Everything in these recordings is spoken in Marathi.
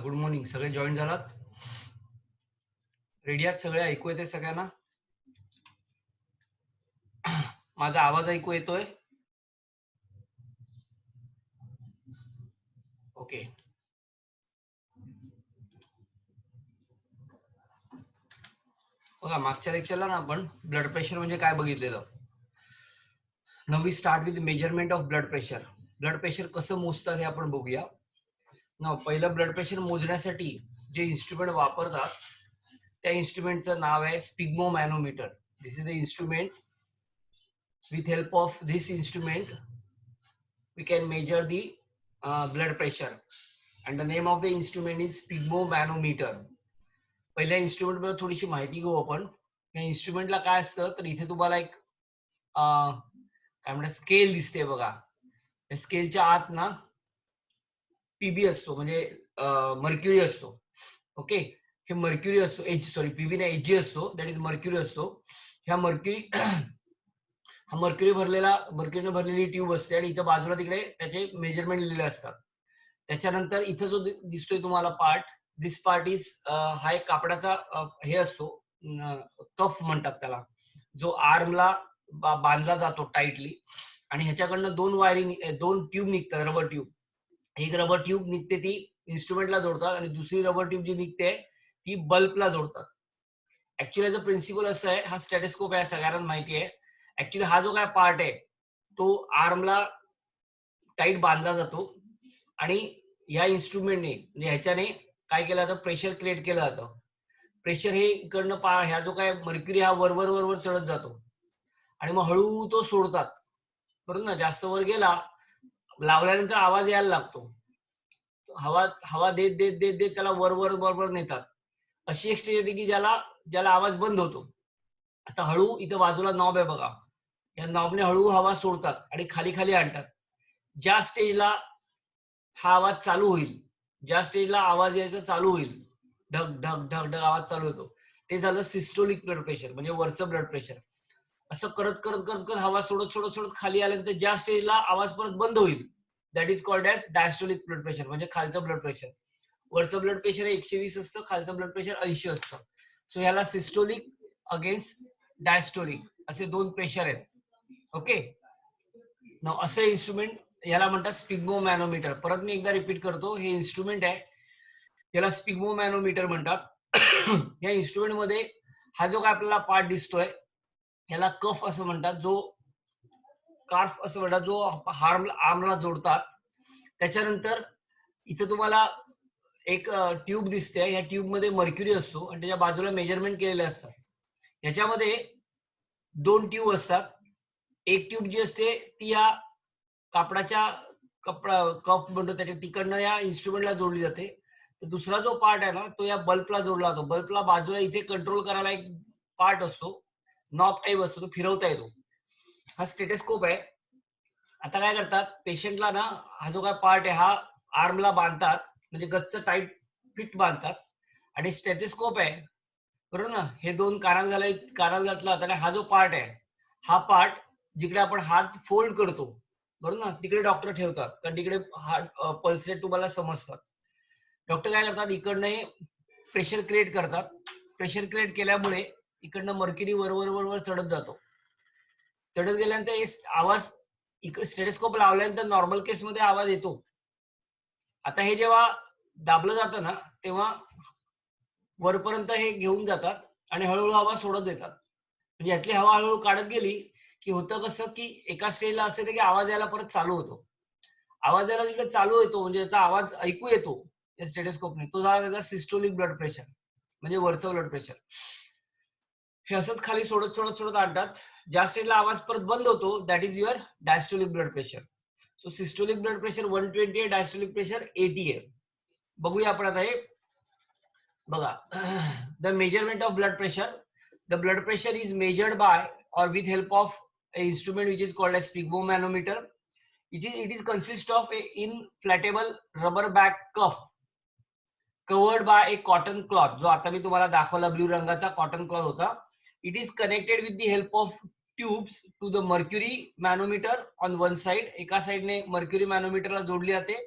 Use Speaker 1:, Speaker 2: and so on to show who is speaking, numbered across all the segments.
Speaker 1: Good morning. सगळे जॉईन झालात? रेडी आहात सगळे? ऐकू येते सगळ्यांना? माझा आवाज ऐकू येतोय? ओके. बघा, मागच्या लेक्चरला ना आपण ब्लड प्रेशर म्हणजे काय बघितलेलं. Now we start with measurement of blood pressure. Blood pressure कसं मोजतात हे आपण बघूया. नाउ पहिलं ब्लड प्रेशर मोजण्यासाठी जे इन्स्ट्रुमेंट वापरतात त्या इन्स्ट्रुमेंटचं नाव आहे sphygmomanometer. This is the instrument. With help of this instrument we can measure the blood pressure and the name of the instrument is sphygmomanometer. पहिल्या इन्स्ट्रुमेंट बद्दल थोडीशी माहिती घेऊ आपण. या इन्स्ट्रुमेंटला काय असतं तर इथे तुम्हाला एक काय म्हणतात स्केल दिसते बघा. या स्केलच्या आत ना पीबी असतो म्हणजे मर्क्युरी असतो. ओके, हे मर्क्युरी असतो. पीबी ना एच असतो, दॅट इज मर्क्युरी असतो. ह्या मर्क्युरीने भरलेली ट्यूब असते आणि इथं बाजूला तिकडे त्याचे मेजरमेंट लिहिलेले असतात. त्याच्यानंतर इथं जो दिसतोय तुम्हाला पार्ट, दिस पार्ट इज हा एक कापडाचा हे असतो, कफ म्हणतात त्याला, जो आर्मला बांधला जातो टाईटली. आणि ह्याच्याकडनं दोन ट्यूब निघतात, रबर ट्यूब. एक रबर ट्यूब निघते ती इन्स्ट्रुमेंटला जोडतात आणि दुसरी रबर ट्यूब जी निघते ती बल्बला जोडतात. ऍक्च्युअली याचं प्रिन्सिपल असं आहे, हा स्टेथोस्कोप आहे, सगळ्यांना माहिती आहे. ऍक्च्युअली हा जो काय पार्ट आहे तो आर्मला टाईट बांधला जातो आणि या इन्स्ट्रुमेंटने म्हणजे ह्याच्याने काय केलं जातं, प्रेशर क्रिएट केलं जातं. प्रेशर हे इकडनं ह्या जो काय मर्क्युरी हा वर चढत जातो आणि मग हळू तो सोडतात. बरोबर ना? जास्त वर गेला, लावल्यानंतर आवाज यायला लागतो. हवा देत देत देत देत त्याला वर नेतात. अशी एक स्टेज येते की ज्याला आवाज बंद होतो. आता हळू इथं बाजूला नॉब आहे बघा, या नॉबने हळू हवा सोडतात आणि खाली खाली आणतात. ज्या स्टेजला हा आवाज चालू होईल, ज्या स्टेजला आवाज यायचा चालू होईल, ढग ढग ढग ढग आवाज चालू होतो, ते झालं सिस्टोलिक ब्लड प्रेशर म्हणजे वरचं ब्लड प्रेशर. असं करत करत करत करत हवा सोडत सोडत सोडत खाली आल्यानंतर ज्या स्टेजला आवाज परत बंद होईल, that is called as diastolic blood pressure म्हणजे खालचं ब्लड प्रेशर. वरचं ब्लड प्रेशर 120 असतं, खालचं ब्लड प्रेशर 80 असतं. सो याला सिस्टोलिक अगेन्स्ट डायस्टोलिक असे दोन प्रेशर आहेत. ओके, नाउ असं इन्स्ट्रुमेंट याला म्हणतात स्पिग्मोमॅनोमीटर. परत मी एकदा रिपीट करतो, हे इन्स्ट्रुमेंट आहे, याला स्पिग्मोमॅनोमीटर म्हणतात. या इन्स्ट्रुमेंट मध्ये हा जो काय आपल्याला पार्ट दिसतोय याला कफ असं म्हणतात, जो कार्फ असं म्हणतात, जो आर्मला जोडतात. त्याच्यानंतर इथं तुम्हाला एक ट्यूब दिसते, या ट्यूब मध्ये मर्क्युरी असतो आणि त्याच्या बाजूला मेजरमेंट केलेले असतात. याच्यामध्ये दोन ट्यूब असतात. एक ट्यूब जी असते ती या कापडाच्या कप म्हणतो त्याच्या तिकडनं या इन्स्ट्रुमेंटला जोडली जाते. तर दुसरा जो पार्ट आहे ना तो या बल्बला जोडला जातो. बल्बला बाजूला इथे कंट्रोल करायला एक पार्ट असतो, नॉब टाईप असतो, तो फिरवता येतो. हा स्टेथोस्कोप आहे. आता काय करतात, पेशंटला ना हा जो काय पार्ट आहे हा आर्मला बांधतात, म्हणजे गच्च टाईट फिट बांधतात. आणि स्टेथोस्कोप आहे बरोबर ना, हे दोन कानाला घातला आणि हा जो पार्ट आहे, हा पार्ट जिकडे आपण हात फोल्ड करतो बरोबर ना, तिकडे डॉक्टर ठेवतात, कारण तिकडे हार्ट पल्स रेट तुम्हाला समजतात. डॉक्टर काय करतात, इकडनं प्रेशर क्रिएट करतात. प्रेशर क्रिएट केल्यामुळे इकडनं मर्क्युरी वर चढत जातो. चढत गेल्यानंतर आवाज इकडे स्टेथोस्कोप लावल्यानंतर नॉर्मल केसमध्ये आवाज येतो. आता हे जेव्हा दाबलं जातं ना तेव्हा वरपर्यंत हे घेऊन जातात आणि हळूहळू हवा सोडत देतात. म्हणजे यातली हवा हळूहळू काढत गेली की होतं कसं की एका स्टेजला असं येतं की आवाज यायला परत चालू होतो. आवाज यायला जिकडे चालू येतो म्हणजे याचा आवाज ऐकू येतो या स्टेथोस्कोपने, तो झाला त्याचा सिस्टोलिक ब्लड प्रेशर म्हणजे वरचं ब्लड प्रेशर. हे असंच खाली सोडत सोडत सोडत आणतात. ज्या स्टेजला आवाज परत बंद होतो that is your diastolic blood pressure. So systolic blood pressure 120 आहे, डायस्टोलिक प्रेशर 80 आहे. बघूया आपण आता हे. बघा, the measurement of blood pressure. The blood pressure is measured by or with help of a instrument which is called as sphygmomanometer. It is consist of a inflatable rubber back cuff covered by a cotton cloth. जो आता मी तुम्हाला दाखवला ब्लू रंगाचा कॉटन क्लॉथ होता. It is connected with the help of tubes to the mercury manometer on one side. एका साइडने mercury manometer ला जोडली जाते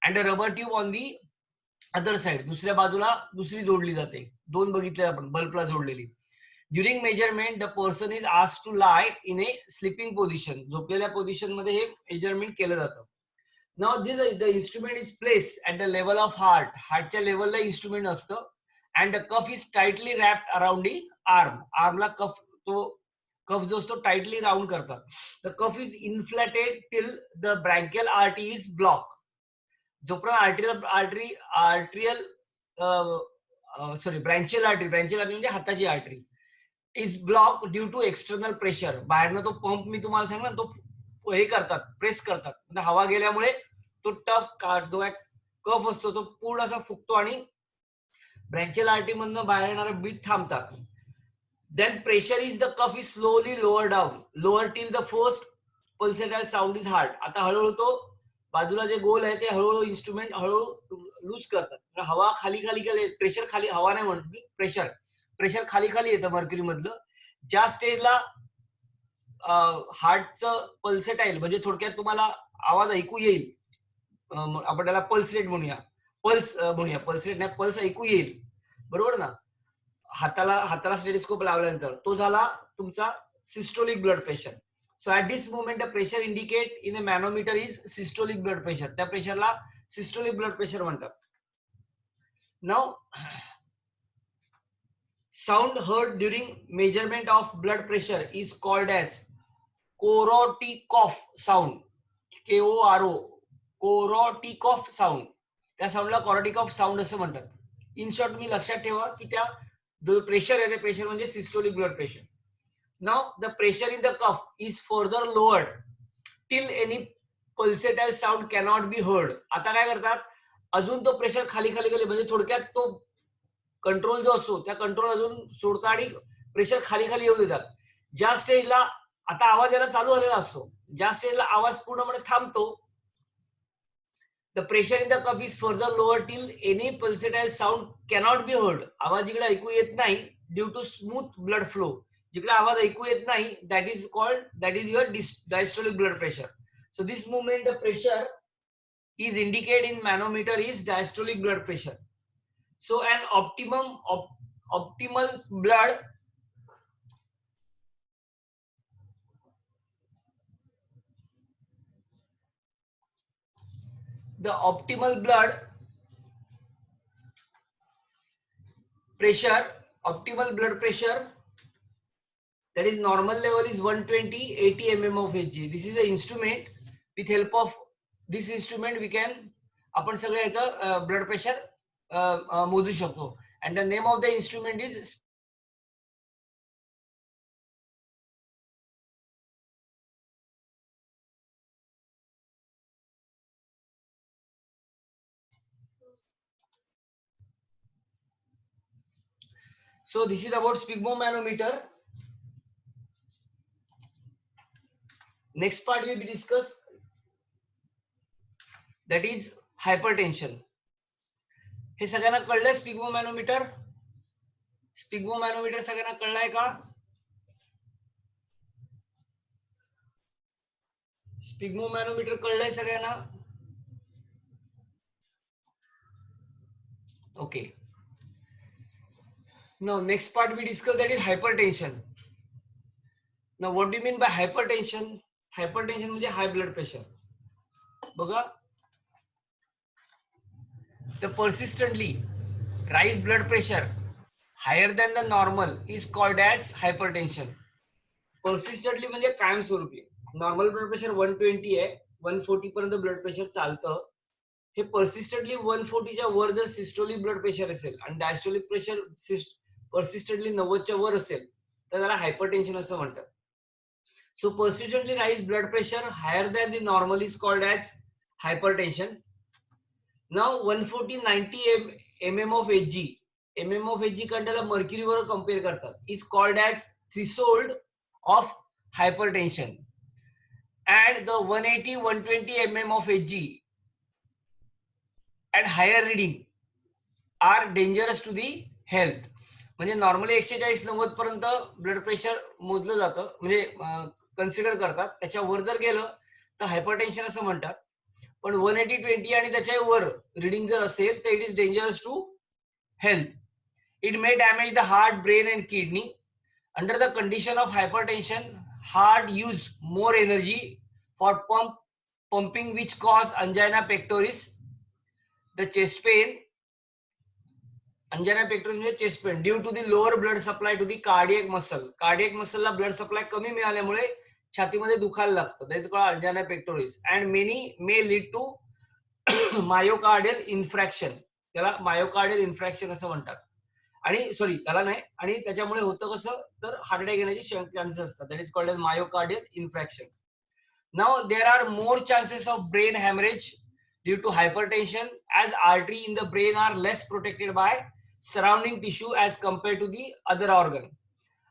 Speaker 1: and a rubber tube on the other side दुसऱ्या बाजूला दुसरी जोडली जाते. दोन बघितले आपण बल्बला जोडलेली. During measurement the person is asked to lie in a sleeping position. झोपलेल्या पोझिशन मध्ये हे मेजरमेंट केलं जातं. Now this the instrument is place at the level of heart. हार्टच्या लेवलला इन्स्ट्रुमेंट असतं. And the cuff is tightly wrapped around the arm. आर्मला कफ कफ जो असतो टाइटली राउंड करतात. The cuff is inflated till the brachial artery is block. जोपर्यंत आर्ट्रियल ब्रँचियल आर्टरी म्हणजे हाताची artery is block due to external pressure. बाहेरनं तो पंप मी तुम्हाला सांगितलं तो हे करतात, प्रेस करतात. म्हणजे हवा गेल्यामुळे तो जो कफ असतो तो पूर्ण असा फुगतो आणि ब्रँचियल आर्टरी मधनं बाहेर येणारे बीट थांबतात. Then pressure is the cuff is slowly lower till the first pulsatile sound is hard. आता हळूहळू तो बाजूला जे गोल आहे ते हळूहळू इन्स्ट्रुमेंट हळूहळू लूज करतात. हवा खाली खाली प्रेशर खाली, हवा नाही म्हणत मी, प्रेशर खाली खाली येतं मर्क्युरी मधलं. ज्या स्टेजला हार्टचं पल्सेटाईल म्हणजे थोडक्यात तुम्हाला आवाज ऐकू येईल, आपण त्याला पल्स रेट म्हणूया, पल्स रेट नाही, पल्स ऐकू येईल, बरोबर ना. हाताला स्टेथोस्कोप लावल्यानंतर तो झाला तुमचा systolic blood pressure. So at this moment the pressure indicate in a manometer is systolic blood pressure. त्या प्रेशरला systolic blood pressure म्हणतात. Now sound heard during measurement of blood pressure is called as Korotikoff sound. KORO Korotikoff sound. त्या साऊंडला Korotikoff sound असं म्हणतात. इन शॉर्ट मी लक्षात ठेवा की त्या जो प्रेशर आहे ते प्रेशर म्हणजे systolic blood pressure. Now the pressure in the cuff is further lowered till any pulsatile sound cannot be heard. आता काय करतात, अजून तो प्रेशर खाली म्हणजे थोडक्यात तो कंट्रोल जो असतो त्या कंट्रोल अजून सोडतात आणि प्रेशर खाली येऊ देतात. ज्या स्टेजला आता आवाज यायला चालू झालेला असतो, ज्या स्टेजला आवाज पूर्णपणे थांबतो, the pressure in the cuff is further lowered till any pulsatile sound cannot be heard. आवाज इकडे ऐकू येत नाही due to smooth blood flow. जिकडे आवाज ऐकू येत नाही, that is your diastolic blood pressure. So this movement the pressure is indicated in manometer is diastolic blood pressure. So an optimal blood pressure that is normal level is 120/80 mm of Hg. This is the instrument. With help of this instrument we can आपण सगळे याचं ब्लड प्रेशर मोजू शकतो. and the name of the instrument is so this is about sphygmomanometer. Next part will be discussed, that is hypertension. हे सगळ्यांना कळलंय स्पिग्मोमॅनोमीटर? स्पिग्मोमॅनोमीटर सगळ्यांना कळलाय का? स्पिग्मोमॅनोमीटर कळलंय सगळ्यांना? Okay. Now next part we discuss, that is hypertension. Now what do you mean by hypertension? Hypertension म्हणजे हाय ब्लड प्रेशर. बघा, the persistently rise blood pressure higher than the normal is called as hypertension. Persistently म्हणजे कायमस्वरूपी. नॉर्मल ब्लड प्रेशर 120 आहे, 140 पर्यंत ब्लड प्रेशर चालतं. हे पर्सिस्टंटली 140 च्या वर जर सिस्टोलिक ब्लड प्रेशर असेल आणि डायस्टोलिक प्रेशर पर्सिस्टंटली 90 च्या वर असेल तर त्याला हायपरटेन्शन असं म्हणतात. So persistently rise blood pressure higher than the normal is called as hypertension. Now 140/90 mm of Hg, mm of Hg कारण त्याला मर्क्युरी वर कंपेअर करतात, is called as threshold of hypertension. And the 180/120 mm of Hg at higher reading are dangerous to the health. म्हणजे नॉर्मली 140-90 पर्यंत ब्लड प्रेशर मोजलं जातं, म्हणजे कन्सिडर करतात. त्याच्या वर जर गेलं तर हायपरटेन्शन असं म्हणतात. पण 180/20 आणि त्याच्या वर रिडिंग जर असेल तर it is dangerous to health. It may damage the heart, brain and kidney. Under the condition of hypertension, heart use more energy for pumping, which cause angina pectoris. The chest pain, angina pectoris म्हणजे chest pain, due to the lower blood supply to the cardiac muscle. Cardiac मसलला ब्लड सप्लाय कमी मिळाल्यामुळे छातीमध्ये दुखायला लागतं. That is called angina pectoris. And many may lead to myocardial infarction. त्याला मायोकार्डियल इन्फ्रॅक्शन असं म्हणतात. आणि सॉरी त्याला नाही, आणि त्याच्यामुळे होतं कसं तर हार्ट अटॅक येण्याची चान्सेस असतात. That is called as myocardial infarction. Now there are more chances of brain hemorrhage due to hypertension, as artery in the brain are less protected by surrounding tissue as compared to the other organ.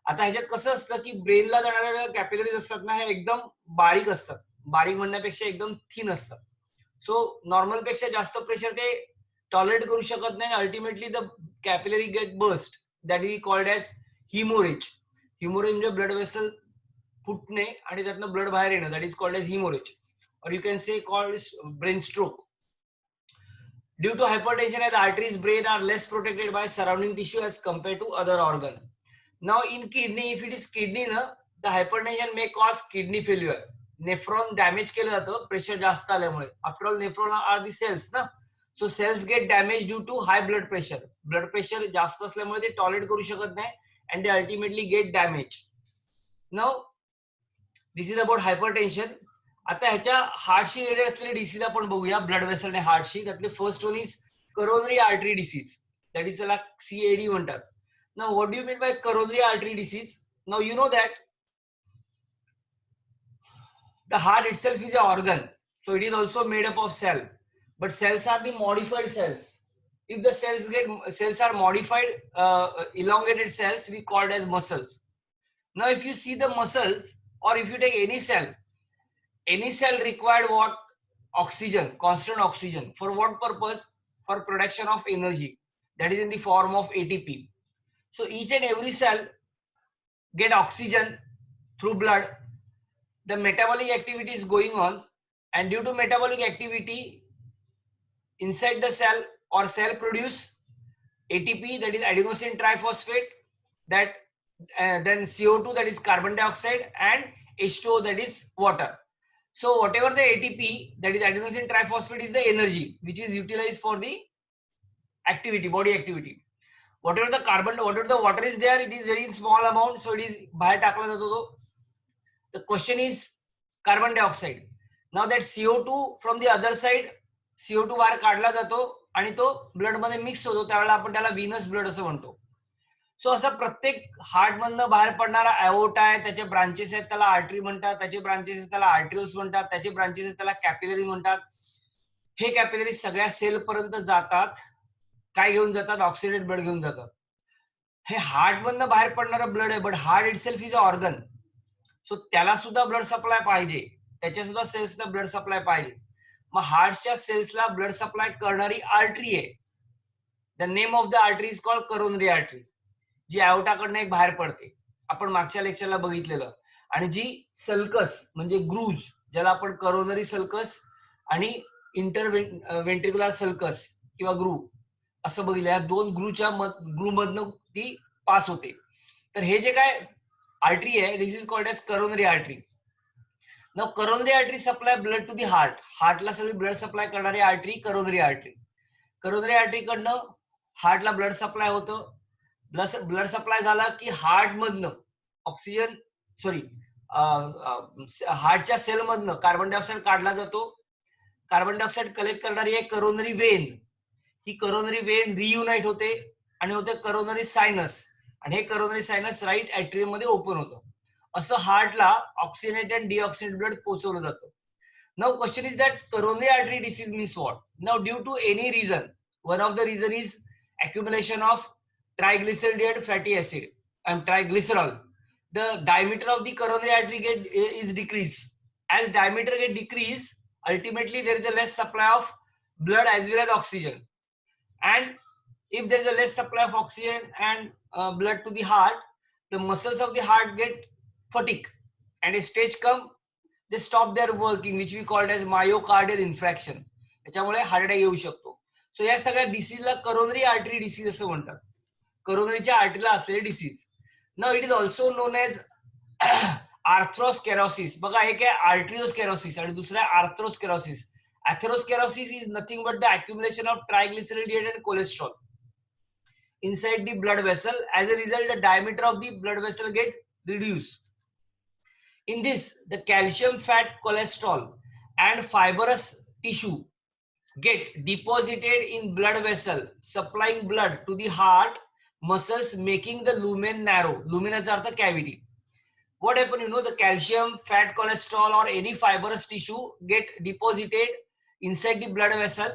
Speaker 1: आता ह्याच्यात कसं असतं की ब्रेनला जाणाऱ्या कॅपिलरीज असतात ना, हे एकदम बारीक असतात. बारीक म्हणण्यापेक्षा एकदम थिन असतात. सो नॉर्मल पेक्षा जास्त प्रेशर ते टॉलरेट करू शकत नाही. Ultimately the capillary get burst. That is called as haemorrhage. Haemorrhage म्हणजे ब्लड वेसल फुटणे आणि त्यातनं ब्लड बाहेर येणं. That is called as haemorrhage, और you can say called brain stroke. Due to hypertension, the arteries brain are less protected by surrounding tissue as compared to other organ. Now in kidney, if it is kidney na, the hypertension may cause kidney failure. Nephron damage केलं जातं प्रेशर जास्त आल्यामुळे. After all nephron are the cells ना, so cells get damage due to high blood pressure. Blood pressure जास्त असल्यामुळे ते टॉलरेट करू शकत नाही and they ultimately get damage. Now this is about hypertension. आता ह्याच्या हार्टशी रिलेटेड असलेले डिसीज आपण बघूया, ब्लड वेसल आणि हार्टशी. त्यातले first one is coronary artery disease. That is त्याला CAD म्हणतात. Now what do you mean by coronary artery disease? Now you know that the heart itself is an organ, so it is also made up of cell, but cells are the modified cells. If the cells are modified, elongated cells, we call it as muscles. Now if you see the muscles, or if you take any cell required what? Oxygen, constant oxygen. For what purpose? For production of energy, that is in the form of ATP. So each and every cell get oxygen through blood. The metabolic activity is going on, and due to metabolic activity inside the cell, or cell produce ATP, that is adenosine triphosphate, that then CO2, that is carbon dioxide, and H2O, that is water. So whatever the ATP, that is adenosine triphosphate, is the energy which is utilized for the activity, body activity. Whatever the water is there, it is very small amount, so it is बाहेर टाकला जातो तो. The question is carbon dioxide. Now that CO2 from the other side, CO2 बाहेर काढला जातो आणि तो ब्लड मध्ये मिक्स होतो, त्यावेळेला आपण त्याला व्हीनस ब्लड असं म्हणतो. सो असं प्रत्येक हार्ट मधनं बाहेर पडणारा एओर्टा आहे, त्याचे ब्रांचेस आहेत, त्याला आर्टरी म्हणतात. त्याचे ब्रांचेस आहेत त्याला आर्टरियल्स म्हणतात. त्याचे ब्रांचेस आहेत त्याला कॅपिलरी म्हणतात. हे कॅपिलरी सगळ्या सेल पर्यंत जातात. काय घेऊन जातात? ऑक्सिडेटेड ब्लड घेऊन जातात. हे हार्ट मधनं बाहेर पडणारं ब्लड आहे, but heart itself is a organ. So त्याला सुद्धा ब्लड सप्लाय पाहिजे, त्याच्या सुद्धा सेल्सला ब्लड सप्लाय पाहिजे. मग हार्टच्या सेल्सला ब्लड सप्लाय करणारी आर्टरी आहे. The name of the artery is called coronary artery, जी एओर्टाकडनं एक बाहेर पडते, आपण मागच्या लेक्चरला बघितलेलं. आणि जी सल्कस म्हणजे ग्रूज, ज्याला आपण करोनरी सल्कस आणि इंटरव्हेंट्रिक्युलर सल्कस किंवा ग्रू असं बघितलं, या दोन ग्रू मधनं ती पास होते. तर हे जे काय आर्टरी आहे, this is called as coronary artery. Now coronary artery supply blood to the heart. हार्टला सगळी ब्लड सप्लाय करणारी artery coronary artery. Coronary artery कडनं हार्टला ब्लड सप्लाय होतं. ब्लड सप्लाय झाला की हार्ट मधनं ऑक्सिजन हार्टच्या सेल मधनं कार्बन डायऑक्साईड काढला जातो. कार्बन डायऑक्साईड कलेक्ट करणारी आहे करोनरी वेन. ही करोनरी वेन रियुनाइट होते आणि होते करोनरी सायनस, आणि हे करोनरी सायनस राईट ऍट्रियम मध्ये ओपन होतं. असं हार्टला ऑक्सिजनेटेड अँड डिऑक्सिजनेटेड ब्लड पोहोचवलं जातं. Now question is that coronary artery disease means what? Now due to any reason, one of the reason is accumulation of triglyceride fatty acid and triglycerol, the diameter of the coronary artery is decreased. As diameter get decreased, ultimately there is a less supply of blood as well as oxygen. And if there is a less supply of oxygen and blood to the heart, the muscles of the heart get fatigue, and a stage come they stop their working, which we called as myocardial infarction. त्याच्यामुळे हार्ट अटॅक येऊ शकतो. सो या सगळ्या डिसीजला करोनरी आर्टरी डिसीज असं म्हणतात. करोनरीच्या आर्टरीला असलेले disease. Now it is also known as atherosclerosis. बघा, एक आहे आर्ट्रिओस्केरोसिस आणि दुसरा आहे आर्थ्रोस्केरोसिस. Atherosclerosis is nothing but the accumulation of triglyceride and cholesterol inside the blood vessel. As a result, the diameter of the blood vessel get reduced. In this, the calcium, fat, cholesterol and fibrous tissue get deposited in blood vessel, supplying blood to the heart muscles, making the lumen narrow. Lumen is the cavity. What happens, you know, the calcium, fat, cholesterol or any fibrous tissue get deposited inside the blood vessel,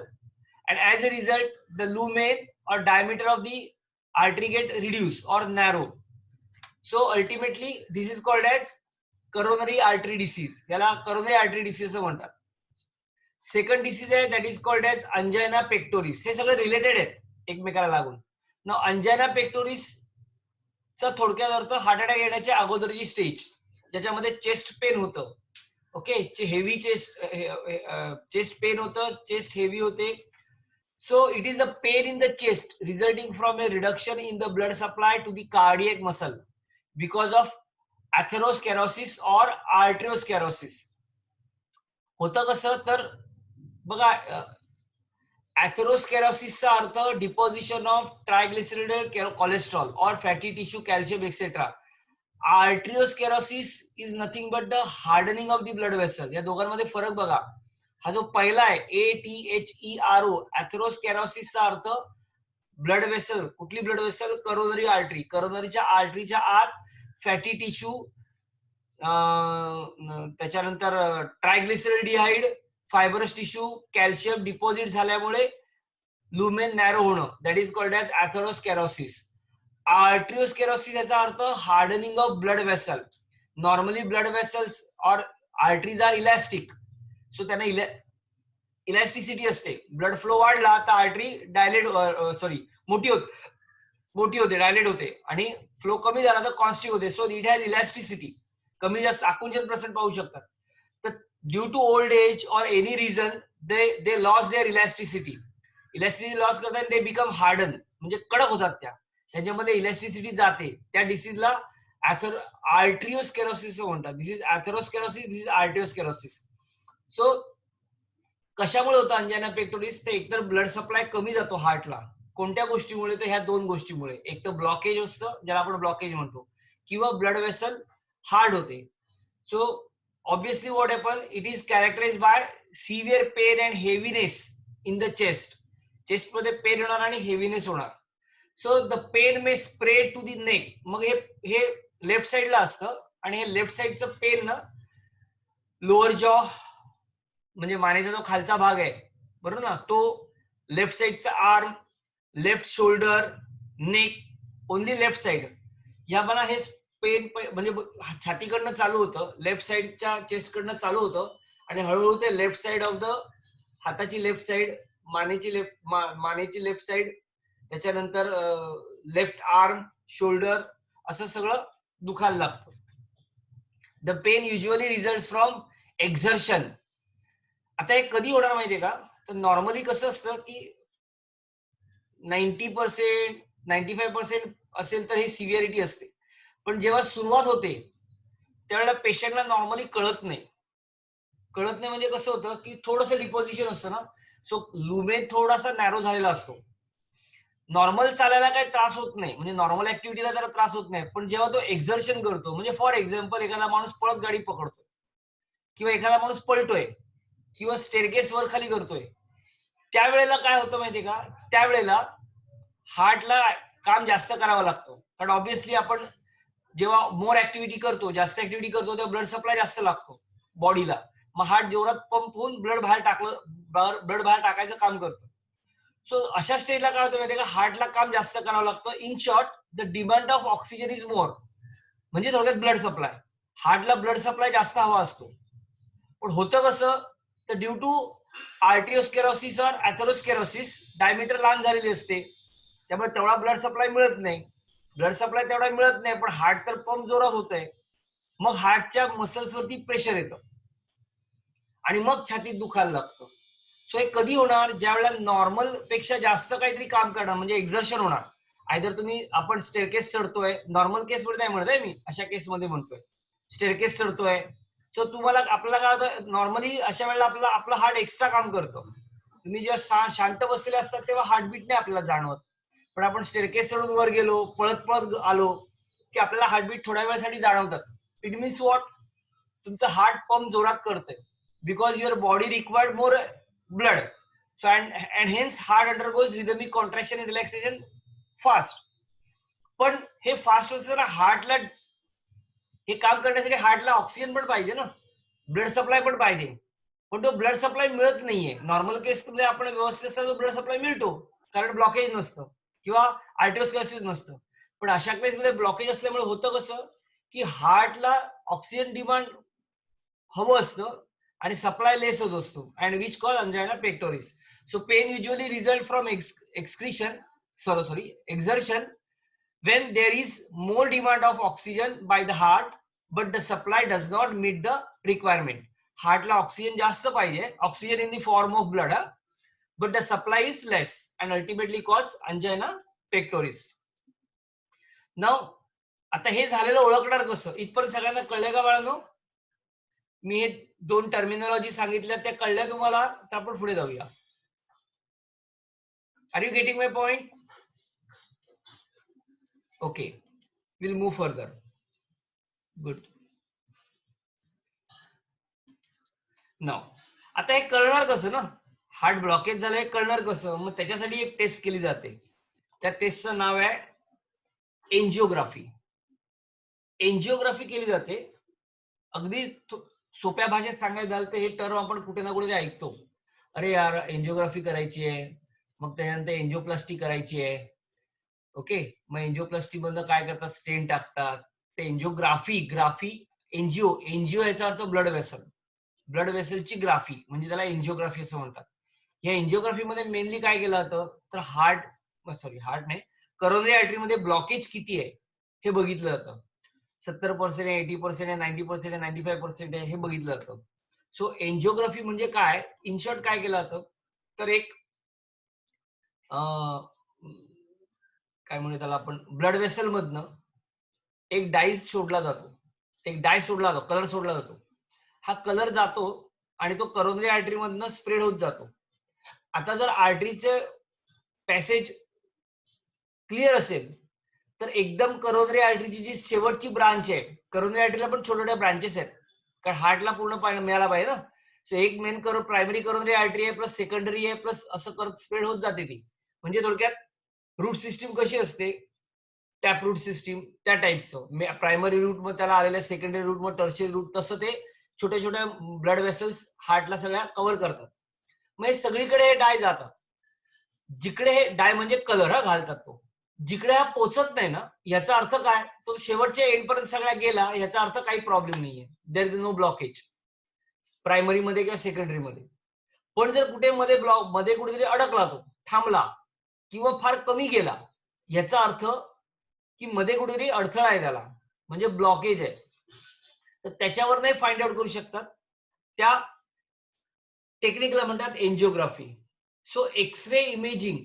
Speaker 1: and as a result the lumen or diameter of the artery get reduced or narrow. So ultimately this is called as coronary artery disease. याला coronary artery disease असं म्हणतात. सेकंड डिसीज आहे that is called as angina pectoris. हे सगळे रिलेटेड आहेत एकमेकाला लागून. ना अंजायना पेक्टोरिस चा थोडक्यात अर्थ हार्ट अटॅक येण्याच्या अगोदरची स्टेज, ज्याच्यामध्ये चेस्ट पेन होतं. ओके, हेवी चेस्ट पेन होतं, चेस्ट हेवी होते. So it is the pain in the chest resulting from a reduction in the blood supply to the cardiac muscle because of atherosclerosis और आर्ट्रिओस्केरोसिस. होतं कसं तर बघा, अथेरोस्केरोसिसचा अर्थ डिपॉझिशन ऑफ ट्रायग्लिसराइड, कोलेस्ट्रॉल और fatty tissue, calcium etcetera. Arteriosclerosis is nothing but the hardening of the blood vessel. या दोघांमध्ये फरक बघा. हा जो पहिला आहे ATHERO, अथेरोस्केरोसिसचा अर्थ ब्लड वेसल. कुठली ब्लड वेसल? Coronary artery. करोनरीच्या आर्टरीच्या आत फॅटी टिश्यू, त्याच्यानंतर triglyceride, fibrous tissue, calcium deposit झाल्यामुळे लुमेन नॅरो होणं, that is called as atherosclerosis. Arteriosclerosis याचा अर्थ hardening of blood vessel. Normally blood vessels और आर्टरीज आर इलॅस्टिक, सो त्यांना इलॅस्टिसिटी असते. ब्लड फ्लो वाढला तर आर्टरी डायलेट मोठी होते, डायलेट होते, आणि फ्लो कमी झाला तर कॉन्स्टिक होते. So it has elasticity. कमी जास्त आकुंचन पर्सेंट पाहू शकतात. तर due to old age or any reason they loss their elasticity. Elasticity loss करतात, दे बिकम हार्डन, म्हणजे कडक होतात. त्याच्यामध्ये इलॅस्टिसिटी जाते. त्या डिसीजला आर्ट्रिओस्केरोसिस म्हणतात. दिस इज अथेरोस्केरोसिस, दिस इज आर्ट्रिओस्केरोसिस. सो कशामुळे होतं अंजायना पेक्टोरिस? तर एकतर ब्लड सप्लाय कमी जातो हार्टला. कोणत्या गोष्टीमुळे? तर ह्या दोन गोष्टीमुळे. एक तर ब्लॉकेज असतं, ज्याला आपण ब्लॉकेज म्हणतो, किंवा ब्लड वेसल हार्ड होते. So obviously what happen, it is characterised by severe pain and heaviness in the chest. Chest मध्ये पेन होणार आणि हेवीनेस होणार. So the pain may spread to the neck. मग हे लेफ्ट साइडला असतं, आणि हे लेफ्ट साइडचं पेन ना लोअर जॉ म्हणजे मानेचा जो खालचा भाग आहे, बरोबर ना, तो लेफ्ट साइडचा arm, left shoulder, neck, only left side, या मला हे पेन म्हणजे छातीकडनं चालू होतं, लेफ्ट साइडच्या चेस्ट कडनं चालू होतं, आणि हळूहळू ते लेफ्ट साइड ऑफ द हाताची लेफ्ट साइड, मानेची लेफ्ट साइड, त्याच्यानंतर लेफ्ट आर्म, शोल्डर, असं सगळं दुखायला लागतं. The pain usually result from exertion. आता हे कधी होणार माहितीये का? तर नॉर्मली कसं असतं की 90%, 95% असेल तर ही सिव्हिअरिटी असते. पण जेव्हा सुरुवात होते त्यावेळेला पेशंटला नॉर्मली कळत नाही. म्हणजे कसं होतं की थोडंसं डिपॉझिशन असतं ना, सो लुमेन थोडासा नॅरो झालेला असतो. नॉर्मल चालायला काही त्रास होत नाही, म्हणजे नॉर्मल ऍक्टिव्हिटीला जरा त्रास होत नाही. पण जेव्हा तो एक्झर्शन करतो, म्हणजे फॉर एक्झाम्पल एखादा माणूस पळत गाडी पकडतोय, किंवा एखादा माणूस पळतोय, किंवा स्टेअरकेस वर खाली करतोय, त्यावेळेला काय होतं माहितीये का? त्यावेळेला हार्टला काम जास्त करावं लागतं. कारण ऑब्व्हियसली आपण जेव्हा मोर ऍक्टिव्हिटी करतो, जास्त ऍक्टिव्हिटी करतो, तेव्हा ब्लड सप्लाय जास्त लागतो बॉडीला. मग हार्ट जोरात पंप होऊन ब्लड बाहेर टाकायचं काम करतं. सो अशा स्टेजला काय होतं माहितीये का? हार्टला काम जास्त करावं लागतं. In short, the demand of oxygen is more. म्हणजे थोडक्यात ब्लड सप्लाय, हार्टला ब्लड सप्लाय जास्त हवा असतो. पण होतं कसं? तर ड्यू टू आर्ट्रिओस्केरोसिस और अथेरोस्केरोसिस डायमीटर लहान झालेली असते, त्यामुळे तेवढा ब्लड सप्लाय मिळत नाही. तेवढा मिळत नाही, पण हार्ट तर पंप जोरात होत आहे. मग हार्टच्या मसल्स वरती प्रेशर येतं. आणि मग छातीत दुखायला लागतं. सो हे कधी होणार, ज्या वेळेला नॉर्मल पेक्षा जास्त काहीतरी काम करणार, म्हणजे एक्झर्शन होणार. आयदर तुम्ही, आपण स्टेअरकेस चढतोय, नॉर्मल केस मध्ये नाही म्हणत मी, अशा केस मध्ये म्हणतोय, स्टेअरकेस चढतोय, सो तुम्हाला, आपल्याला काय होतं, नॉर्मली अशा वेळेला आपलं हार्ट एक्स्ट्रा काम करतं. तुम्ही जेव्हा शांत बसलेले असतात तेव्हा हार्टबीट नाही आपल्याला जाणवत, पण आपण स्टेअरकेस चढून वर गेलो, पळत पळत आलो की आपल्याला हार्टबीट थोड्या वेळासाठी जाणवतात. इट मीन्स व्हॉट, तुमचं हार्ट पंप जोरात करतंय, because your body required more blood. So and hence heart undergoes rhythmic contraction and relaxation fast. पण हे फास्ट होतं, हार्टला हे काम करण्यासाठी हार्टला ऑक्सिजन पण पाहिजे ना, ब्लड सप्लाय पण पाहिजे, पण तो ब्लड सप्लाय मिळत नाहीये. नॉर्मल केसमध्ये आपण व्यवस्थित असताना ब्लड सप्लाय मिळतो, कारण ब्लॉकेज नसतं किंवा आर्टेरिओस्क्लेरोसिस नसतं. पण अशा केसमध्ये ब्लॉकेज असल्यामुळे होतं कसं, की हार्टला ऑक्सिजन डिमांड हवं असतं आणि सप्लाय लेस होत असतो, and which cause angina pectoris. So pain usually result from exertion when there is more demand of oxygen by the heart but the supply does not meet the requirement. हार्टला ऑक्सिजन जास्त पाहिजे, oxygen in the form of blood, but the supply is less and ultimately cause angina pectoris. Now आता हे झालेलं ओळखणार कसं, इथपर्यंत सगळ्यांना कळलंय का बाळांनो? मी हे 2 टर्मिनॉलॉजी सांगितल्या, त्या कळल्या तुम्हाला, तर आपण पुढे जाऊया. Are you getting my point? Okay, will move further. Good. Now आता हे कळणार कसं ना, हार्ट ब्लॉकेज झालं हे कळणार कसं? मग त्याच्यासाठी एक टेस्ट केली जाते, त्या टेस्टचं नाव आहे एंजिओग्राफी. एंजिओग्राफी केली जाते. अगदी सोप्या भाषेत सांगायचं झालं तर हे टर्म आपण कुठे ना कुठे ऐकतो, अरे यार एंजिओग्राफी करायची आहे, मग त्याच्यानंतर एंजिओप्लास्टी करायची आहे. ओके, मग एंजिओप्लास्टी मधनं काय करतात, स्टेन टाकतात. ते ग्राफी एंजिओ याचा अर्थ ब्लड वेसल, ब्लड वेसलची ग्राफी म्हणजे त्याला एंजिओग्राफी असं म्हणतात. या एंजिओग्राफी मध्ये मेनली काय केलं जातं, तर हार्ट नाही, करोनरी आर्टरी मध्ये ब्लॉकेज किती आहे हे बघितलं जातं. 70% आहे, 80% आहे, 90% आहे, 95% आहे, हे बघितलं जातं. सो एंजिओग्राफी म्हणजे काय, इन शॉर्ट काय केलं जातं, तर एक काय म्हणू त्याला आपण, ब्लड वेसल मधनं एक डाय सोडला जातो, कलर सोडला जातो. हा कलर जातो आणि तो करोनरी आर्टरी मधनं स्प्रेड होत जातो. आता जर आर्टरीचे पॅसेज क्लिअर असेल तर एकदम करोनरी आर्टरीची जी शेवटची ब्रांच आहे, करोनरी आर्टरीला पण छोट्या छोट्या ब्रांचेस आहेत, कारण हार्टला पूर्ण मिळाला पाहिजे ना. सो एक मेन प्रायमरी करोनरी आर्टरी आहे, प्लस सेकंडरी आहे, प्लस असं करत स्प्रेड होत जाते ती. म्हणजे थोडक्यात रूट सिस्टीम कशी असते, टॅप रूट सिस्टीम त्या टाईपचं, प्रायमरी रूट मग त्याला आलेलं, सेकंडरी रूट मग टर्शियरी रूट, तसं ते छोट्या छोट्या ब्लड वेसल्स हार्टला सगळ्या कव्हर करतात. मग हे सगळीकडे हे डाय जातात, जिकडे हे डाय म्हणजे कलर घालतात, तो जिकडे हा पोचत नाही ना, याचा अर्थ काय, तो शेवटच्या एंड पर्यंत सगळ्या गेला, याचा अर्थ काही प्रॉब्लेम नाहीये, there is no blockage primary मध्ये किंवा सेकंडरी मध्ये. पण जर कुठे मध्ये कुठेतरी अडकला, तो थांबला किंवा फार कमी गेला, याचा अर्थ की मध्ये कुठेतरी अडथळा आहे त्याला, म्हणजे ब्लॉकेज आहे. तर त्याच्यावर नाही फाइंड आउट करू शकतात, त्या टेक्निकला म्हणतात angiography. So X-ray imaging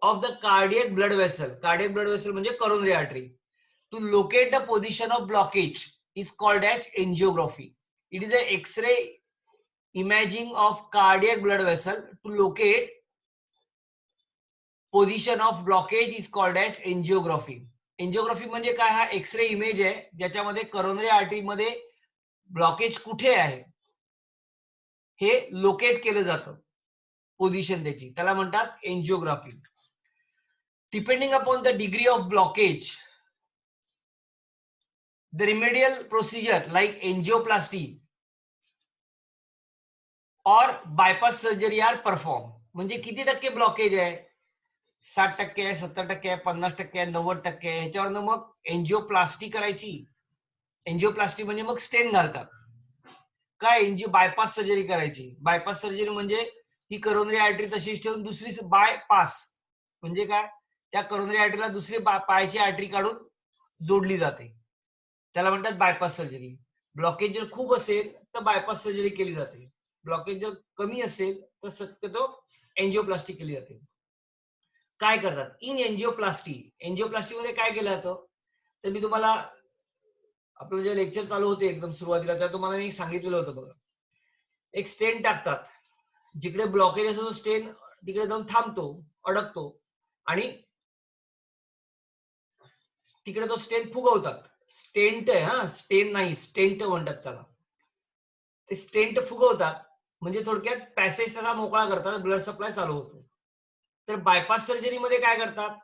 Speaker 1: of the cardiac blood vessel म्हणजे coronary artery, to locate the position of blockage is called as angiography. It is a X-ray imaging of cardiac blood vessel to locate position of blockage is called as angiography. Angiography म्हणजे काय, हा एक्सरे इमेज आहे ज्याच्यामध्ये करोनरी आर्टरी मध्ये ब्लॉकेज कुठे आहे हे लोकेट केलं जातं, पोझिशन त्याची, त्याला म्हणतात angiography. Depending upon the degree of blockage, the remedial procedure like angioplasty और बायपास सर्जरी आर परफॉर्म. म्हणजे किती टक्के ब्लॉकेज आहे, 60% आहे, 70% आहे, 50% आहे, 90% आहे, ह्याच्यावरनं मग एंजिओप्लास्टी करायची. एंजिओप्लास्टी म्हणजे मग स्टेन घालतात. काय बायपास सर्जरी करायची. बायपास सर्जरी म्हणजे ही करोनरी आर्टरी तशीच ठेवून दुसरी बायपास म्हणजे काय, त्या करोनरी आर्टरीला दुसरी पायाची आर्टरी काढून जोडली जाते, त्याला म्हणतात बायपास सर्जरी. ब्लॉकेज जर खूप असेल तर बायपास सर्जरी केली जाते. ब्लॉकेज जर कमी असेल तर शक्यतो एंजिओप्लास्टी केली जाते. काय करतात इन एंजिओप्लास्टी मध्ये काय केलं जातं, तर मी तुम्हाला आपलं जे लेक्चर चालू होते एकदम सुरुवातीला त्या तुम्हाला मी सांगितलेलं होतं बघा. एक स्टेन टाकतात, जिकडे ब्लॉकेज असतो स्टेन तिकडे जाऊन थांबतो, अडकतो आणि तिकडे तो स्टेन फुगवतात. स्टेंट आहे हा, स्टेन नाही, स्टेंट म्हणतात त्याला. ते स्टेंट फुगवतात म्हणजे थोडक्यात पॅसेज त्याचा मोकळा करतात, ब्लड सप्लाय चालू होतो. तर बायपास सर्जरी मध्ये काय करतात,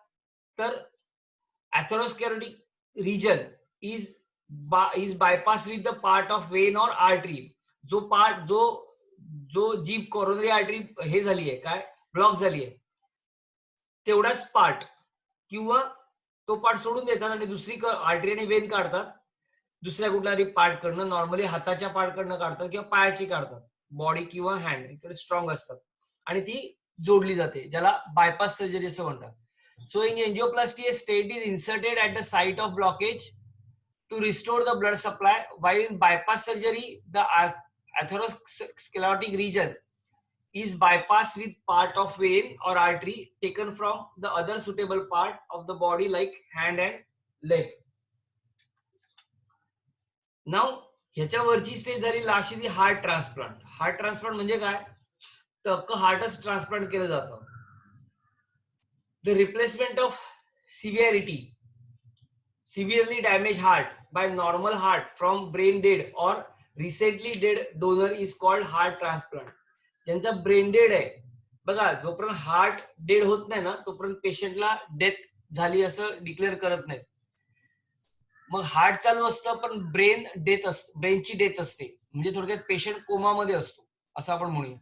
Speaker 1: तर atherosclerotic region is bypass with the part of vein or artery. जो पार्ट जो जी कोरोनरी आर्टरी हे झाली आहे, काय ब्लॉक झाली आहे, तेवढाच पार्ट किंवा तो पार्ट सोडून देतात आणि दुसरी आर्टरी आणि वेन काढतात. दुसऱ्या कुठल्या पार्ट कडनं, नॉर्मली हाताच्या पार्ट कडनं काढतात किंवा पायाची काढतात, बॉडी किंवा हँड इकडे स्ट्रॉंग असतात आणि ती जोडली जाते, ज्याला बायपास सर्जरी असं म्हणतात. So in angioplasty, a stent is inserted at the site of blockage to restore the blood supply, while in bypass surgery, the atherosclerotic region is bypassed with part of vein or artery taken from the other suitable part of the body like hand and leg. Now, ह्याच्या वरची स्टेज झाली लास्ट ती हार्ट ट्रान्सप्लांट. हार्ट ट्रान्सप्लांट म्हणजे काय, तर अख्खं हार्टच ट्रान्सप्लांट केलं जातं. The replacement of severely damaged heart by normal heart from brain dead or recently dead donor is called heart transplant. ज्यांचा ब्रेन डेड आहे बघा, जोपर्यंत हार्ट डेड होत नाही ना तोपर्यंत पेशंटला डेथ झाली असं डिक्लेअर करत नाही. मग हार्ट चालू असतं पण ब्रेनची डेथ असते, म्हणजे थोडक्यात पेशंट कोमामध्ये असतो असं आपण म्हणूया.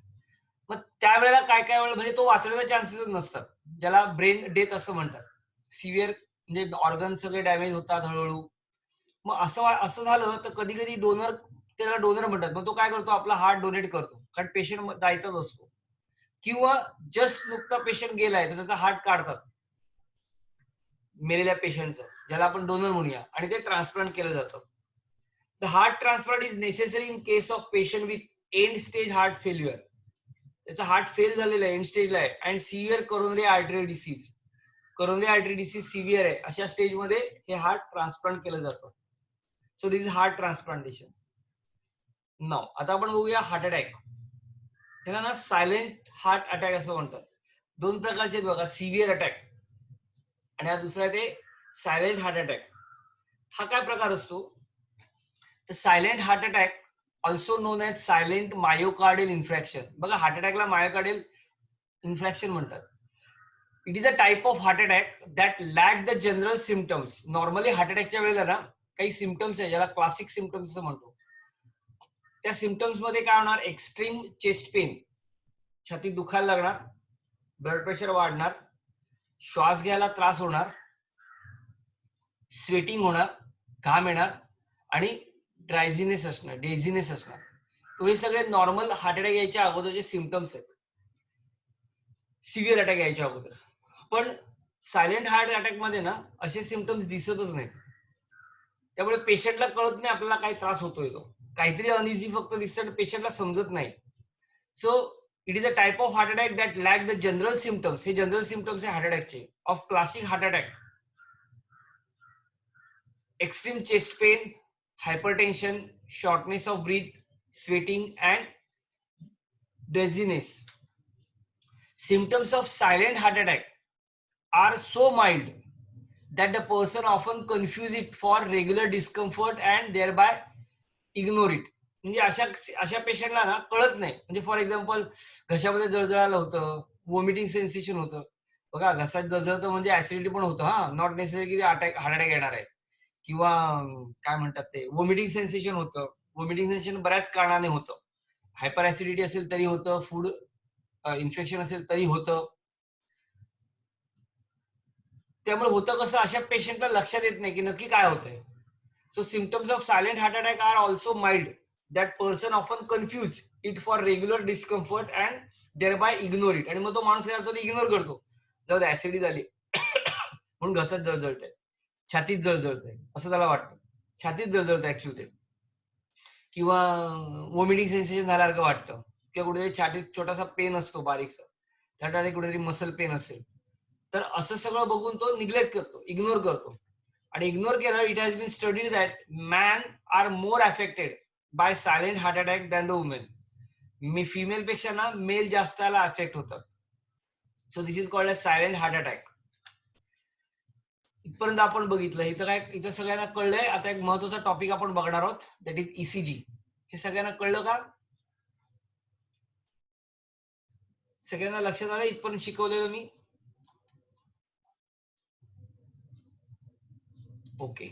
Speaker 1: मग त्यावेळेला काय काय वेळेला म्हणजे तो वाचण्याचे चान्सेस नसतात, ज्याला ब्रेन डेथ असं म्हणतात. सिव्हिअर म्हणजे ऑर्गन सगळे डॅमेज होतात हळूहळू. मग असं झालं तर कधी कधी डोनर, त्याला डोनर म्हणतात, मग तो काय करतो, आपला हार्ट डोनेट करतो कारण पेशंट जायचाच असतो. किंवा जस्ट नुकता पेशंट गेलाय तर त्याचा हार्ट काढतात मेलेल्या पेशंटचं, ज्याला आपण डोनर म्हणूया, आणि ते ट्रान्सप्लांट केलं जातं. The heart transplant is necessary in case of patient with end stage heart failure. त्याचा हार्ट फेल झालेला आहे, एंड स्टेजला आहे, and severe coronary artery disease. कोरोनरी आर्टरी डिसीज सिव्हिअर आहे, अशा स्टेज मध्ये हे हार्ट ट्रान्सप्लांट केलं जातं. So this is heart transplantation. Now आता आपण बघूया हार्ट अटॅक. त्याला ना सायलेंट हार्ट अटॅक असं म्हणतात. दोन प्रकारचे बघा, सिव्हिअर अटॅक आणि हा दुसरा ते सायलेंट हार्ट अटॅक. हा काय प्रकार असतो, तर silent heart attack also known as silent myocardial infarction. बघा, हार्ट अटॅकला मायोकार्डियल इन्फ्रॅक्शन म्हणतात. It is a type of heart attack that lack the general symptoms. Normally heart अटॅकच्या वेळेला ना काही सिम्पटम्स आहे, ज्याला क्लासिक सिम्पटम्स असं म्हणतो. त्या सिम्पटम्स मध्ये काय होणार, एक्स्ट्रीम चेस्ट पेन, छातीत दुखायला लागणार, ब्लड प्रेशर वाढणार, श्वास घ्यायला त्रास होणार, स्वेटिंग होणार, घाम येणार आणि ड्रायझीनेस असणार, डेझीनेस असणार. तो हे सगळे नॉर्मल हार्ट अटॅक यायच्या अगोदरचे सिम्पटम्स आहेत, सिव्हिअर अटॅक यायच्या अगोदर. पण सायलेंट हार्ट अटॅक मध्ये ना असे सिम्पटम्स दिसतच नाहीत, त्यामुळे पेशंटला कळत नाही आपल्याला काय त्रास होतोय, तो काहीतरी अनइझी फक्त दिसतं, पेशंटला समजत नाही. So it is a type of heart attack that lack the general symptoms. हे जनरल सिम्पटम्स आहे हार्ट अटॅकचे of classic heart attack. Extreme chest pain, hypertension, shortness of breath, sweating and dizziness. Symptoms of silent heart attack are so mild that the person often confuse it for regular discomfort and thereby ignore it. म्हणजे अशा पेशंटला ना कळत नाही. म्हणजे फॉर एक्झाम्पल घशामध्ये जळजळायला होतं, वॉमिटिंग सेन्सेशन होतं. बघा, घशात जळजळतं म्हणजे ऍसिडिटी पण होतं, हा, नॉट नेसेसरी की हार्ट अटॅक येणार आहे. किंवा काय म्हणतात ते वॉमिटिंग सेन्सेशन होतं. वॉमिटिंग सेन्सेशन बऱ्याच कारणाने होतं. हायपर ऍसिडिटी असेल तरी होतं, फूड इन्फेक्शन असेल तरी होतं. त्यामुळे होतं कसं, अशा पेशंटला लक्षात येत नाही की नक्की काय होतंय. So symptoms of silent heart attack are also mild that person often confuse it for regular discomfort and thereby ignore it. आणि मग तो माणूस इग्नोर करतो, जाऊ दे ऍसिडिटी झाली म्हणून घशात जळजळतंय, छातीत जळजळतंय असं त्याला वाटतं. छातीत जळजळतं ऍक्च्युअली ते. किंवा वॉमिटिंग सेन्सेशन झाल्यासारखं वाटतं किंवा कुठेतरी छातीत छोटासा पेन असतो बारीकसा, त्या ठिकाणी कुठेतरी मसल पेन असेल, तर असं सगळं बघून तो निग्लेक्ट करतो, इग्नोर करतो. आणि इग्नोर केलं, it has been studied that man are more affected by silent heart attack than the women. Female पेक्षा ना मेल जास्त याला अफेक्ट होतात. So this is called as silent heart attack. इथपर्यंत आपण बघितलं. इथं सगळ्यांना कळलंय. आता एक महत्वाचा टॉपिक आपण बघणार आहोत, दॅट इज ईसीजी. हे सगळ्यांना कळलं का? सगळ्यांना लक्षात आलं इथपर्यंत शिकवलेलं मी? ओके.